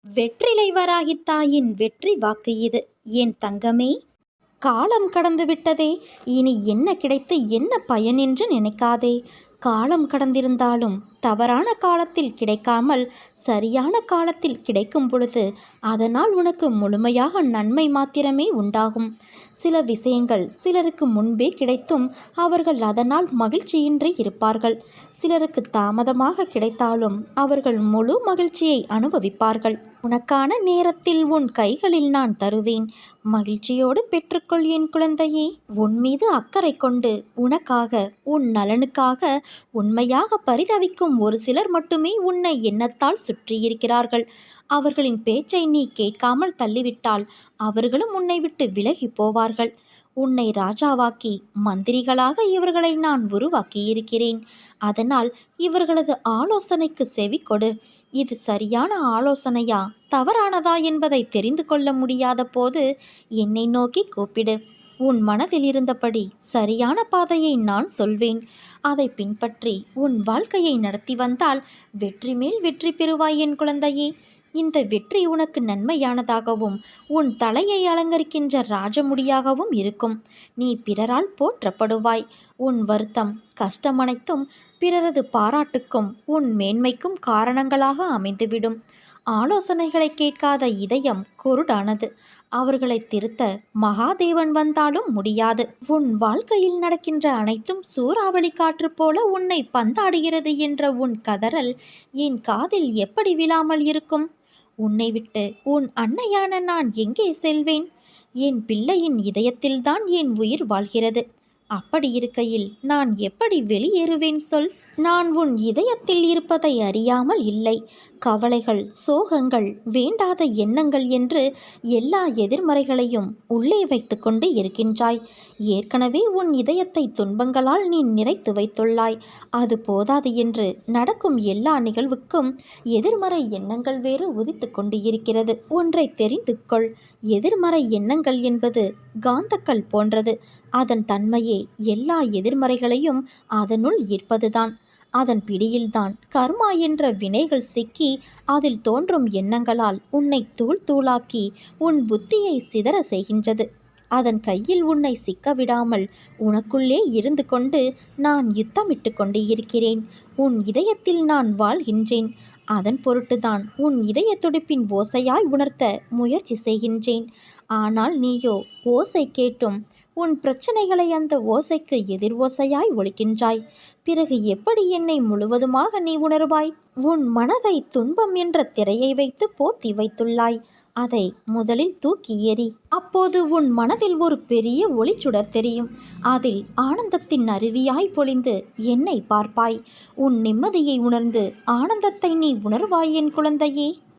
வெற்றிலை வராகி தாயின் வெற்றி வாக்கு இது. என் தங்கமே, காலம் கடந்து விட்டதே, இனி என்ன கிடைத்து என்ன பயன் என்று நினைக்காதே. காலம் கடந்திருந்தாலும் தவறான காலத்தில் கிடைக்காமல் சரியான காலத்தில் கிடைக்கும் பொழுது அதனால் உனக்கு முழுமையாக நன்மை மாத்திரமே உண்டாகும். சில விஷயங்கள் சிலருக்கு முன்பே கிடைத்தும் அவர்கள் அதனால் மகிழ்ச்சியின்றி இருப்பார்கள். சிலருக்கு தாமதமாக கிடைத்தாலும் அவர்கள் முழு மகிழ்ச்சியை அனுபவிப்பார்கள். உனக்கான நேரத்தில் உன் கைகளில் நான் தருவேன். மகிழ்ச்சியோடு பெற்றுக்கொள் என் குழந்தையே. உன் மீது அக்கறை கொண்டு உனக்காக உன் நலனுக்காக உண்மையாக பரிதவிக்கும் ஒரு சிலர் மட்டுமே உன்னை எண்ணத்தால் சுற்றியிருக்கிறார்கள். அவர்களின் பேச்சை நீ கேட்காமல் தள்ளிவிட்டால் அவர்களும் உன்னை விட்டு விலகி போவார்கள். உன்னை ராஜாவாக்கி மந்திரிகளாக இவர்களை நான் உருவாக்கியிருக்கிறேன். அதனால் இவர்களது ஆலோசனைக்கு செவி கொடு. இது சரியான ஆலோசனையா தவறானதா என்பதை தெரிந்து கொள்ள முடியாத போது என்னை நோக்கி கூப்பிடு. உன் மனதில் இருந்தபடி சரியான பாதையை நான் சொல்வேன். அதை பின்பற்றி உன் வாழ்க்கையை நடத்தி வந்தால் வெற்றி மேல் வெற்றி பெறுவாய் என் குழந்தையே. இந்த வெற்றி உனக்கு நன்மையானதாகவும் உன் தலையை அலங்கரிக்கின்ற ராஜமுடியாகவும் இருக்கும். நீ பிறரால் போற்றப்படுவாய். உன் வருத்தம் கஷ்டம் அனைத்தும் பிறரது பாராட்டுக்கும் உன் மேன்மைக்கும் காரணங்களாக அமைந்துவிடும். ஆலோசனைகளை கேட்காத இதயம் குருடானது. அவர்களை திருத்த மகாதேவன் வந்தாலும் முடியாது. உன் வாழ்க்கையில் நடக்கின்ற அனைத்தும் சூறாவளி காற்று போல உன்னை பந்தாடுகிறது என்ற உன் கதறல் என் காதில் எப்படி விழாமல் இருக்கும்? உன்னை விட்டு உன் அன்னையான நான் எங்கே செல்வேன்? என் பிள்ளையின் இதயத்தில்தான் என் உயிர் வாழ்கிறது. அப்படி இருக்கையில் நான் எப்படி வெளியேறுவேன் சொல்? நான் உன் இதயத்தில் இருப்பதை அறியாமல் இல்லை. கவலைகள், சோகங்கள், வேண்டாத எண்ணங்கள் என்று எல்லா எதிர்மறைகளையும் உள்ளே வைத்து கொண்டு இருக்கின்றாய். ஏற்கனவே உன் இதயத்தை துன்பங்களால் நீ நிறைத்து வைத்துள்ளாய். அது போதாது என்று நடக்கும் எல்லா நிகழ்வுக்கும் எதிர்மறை எண்ணங்கள் வேறு உதித்து கொண்டு இருக்கிறது. ஒன்றை தெரிந்து கொள். எதிர்மறை எண்ணங்கள் என்பது காந்தக்கல் போன்றது. அதன் தன்மையே எல்லா எதிர்மறைகளையும் அதனுள் ஈர்ப்பதுதான். அதன் பிடியில்தான் கர்மா என்ற வினைகள் சிக்கி அதில் தோன்றும் எண்ணங்களால் உன்னை தூள் தூளாக்கி உன் புத்தியை சிதற செய்கின்றது. அதன் கையில் உன்னை சிக்கவிடாமல் உனக்குள்ளே இருந்து கொண்டு நான் யுத்தமிட்டு கொண்டு இருக்கிறேன். உன் இதயத்தில் நான் வாழ்கின்றேன். அதன் பொருட்டுதான் உன் இதய துடிப்பின் ஓசையாய் உணர்த்த முயற்சி செய்கின்றேன். ஆனால் நீயோ ஓசை கேட்டும் உன் பிரச்சனைகளை அந்த ஓசைக்கு எதிர் ஓசையாய் ஒலிக்கின்றாய். பிறகு எப்படி என்னை முழுவதுமாக நீ உணர்வாய்? உன் மனதை துன்பம் என்ற திரையை வைத்து போத்தி வைத்துள்ளாய். அதை முதலில் தூக்கி எறி. அப்போது உன் மனதில் ஒரு பெரிய ஒளிச்சுடர் தெரியும். அதில் ஆனந்தத்தின் அருவியாய் பொழிந்து என்னை பார்ப்பாய். உன் நிம்மதியை உணர்ந்து ஆனந்தத்தை நீ உணர்வாய் என் குழந்தையே.